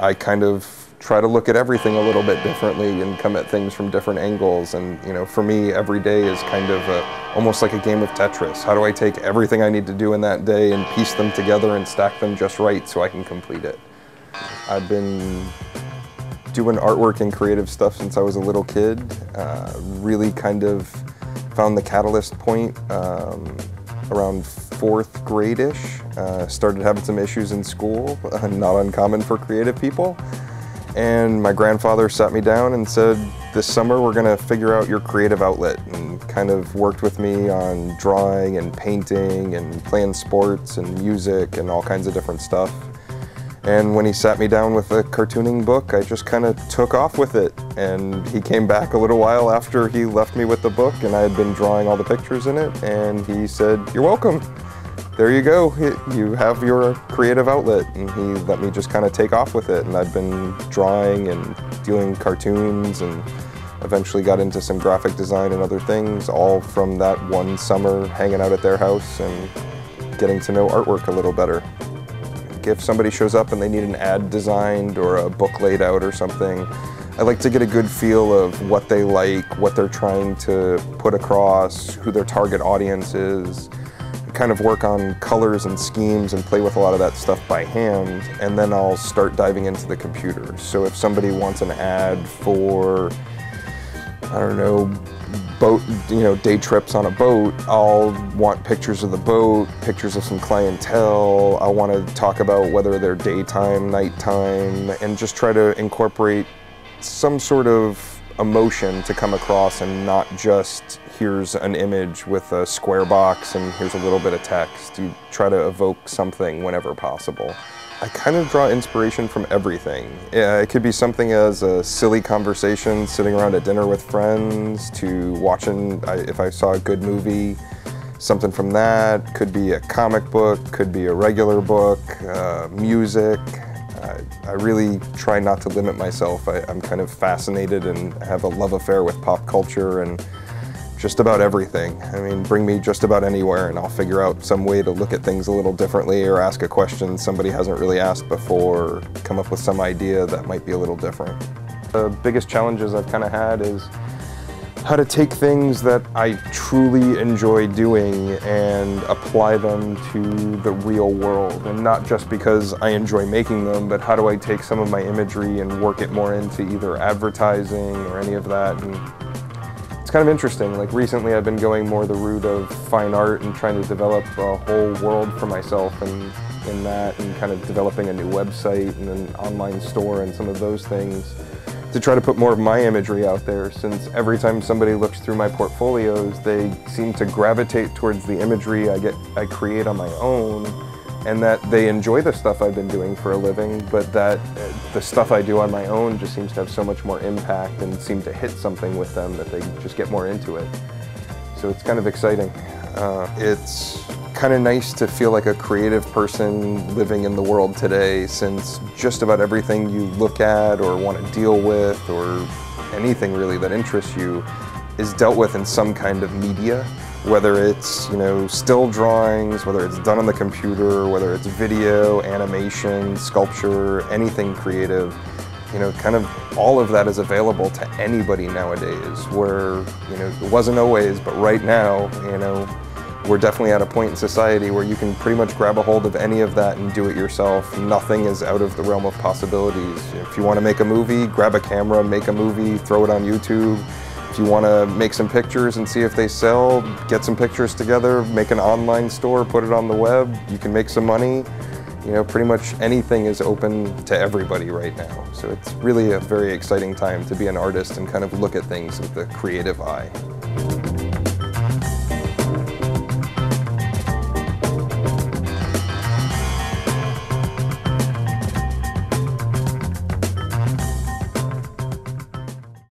I kind of try to look at everything a little bit differently and come at things from different angles. And for me, every day is kind of almost like a game of Tetris. How do I take everything I need to do in that day and piece them together and stack them just right so I can complete it? I've been doing artwork and creative stuff since I was a little kid. Really kind of found the catalyst point around 4th grade-ish. Started having some issues in school, not uncommon for creative people. And my grandfather sat me down and said, this summer we're gonna figure out your creative outlet, and kind of worked with me on drawing and painting and playing sports and music and all kinds of different stuff. And when he sat me down with a cartooning book, I just kind of took off with it. And he came back a little while after he left me with the book, and I had been drawing all the pictures in it, and he said, "You're welcome. There you go, you have your creative outlet." And he let me just kind of take off with it. And I've been drawing and doing cartoons, and eventually got into some graphic design and other things, all from that one summer hanging out at their house and getting to know artwork a little better. If somebody shows up and they need an ad designed or a book laid out or something, I like to get a good feel of what they like, what they're trying to put across, who their target audience is, kind of work on colors and schemes and play with a lot of that stuff by hand, and then I'll start diving into the computer. So if somebody wants an ad for, I don't know, boat, day trips on a boat, I'll want pictures of the boat, pictures of some clientele. I want to talk about whether they're daytime, nighttime, and just try to incorporate some sort of emotion to come across, and not just here's an image with a square box and here's a little bit of text. You try to evoke something whenever possible. I kind of draw inspiration from everything. It could be something as a silly conversation sitting around at dinner with friends, to watching, if I saw a good movie, something from that. Could be a comic book, could be a regular book, music. I really try not to limit myself. I'm kind of fascinated and have a love affair with pop culture and just about everything. I mean, bring me just about anywhere and I'll figure out some way to look at things a little differently, or ask a question somebody hasn't really asked before, or come up with some idea that might be a little different. The biggest challenges I've kind of had is how to take things that I truly enjoy doing and apply them to the real world. And not just because I enjoy making them, but how do I take some of my imagery and work it more into either advertising or any of that. And it's kind of interesting. Like recently I've been going more the route of fine art and trying to develop a whole world for myself, and in that, and kind of developing a new website and an online store and some of those things, to try to put more of my imagery out there, since every time somebody looks through my portfolios, they seem to gravitate towards the imagery I create on my own, and that they enjoy the stuff I've been doing for a living, but that the stuff I do on my own just seems to have so much more impact and seem to hit something with them that they just get more into it. So it's kind of exciting. It's kind of nice to feel like a creative person living in the world today, since just about everything you look at or want to deal with, or anything really that interests you, is dealt with in some kind of media. Whether it's, still drawings, whether it's done on the computer, whether it's video, animation, sculpture, anything creative, kind of all of that is available to anybody nowadays, where, it wasn't always, but right now, we're definitely at a point in society where you can pretty much grab a hold of any of that and do it yourself. Nothing is out of the realm of possibilities. If you want to make a movie, grab a camera, make a movie, throw it on YouTube. If you want to make some pictures and see if they sell, get some pictures together, make an online store, put it on the web, you can make some money. Pretty much anything is open to everybody right now. So it's really a very exciting time to be an artist and kind of look at things with the creative eye.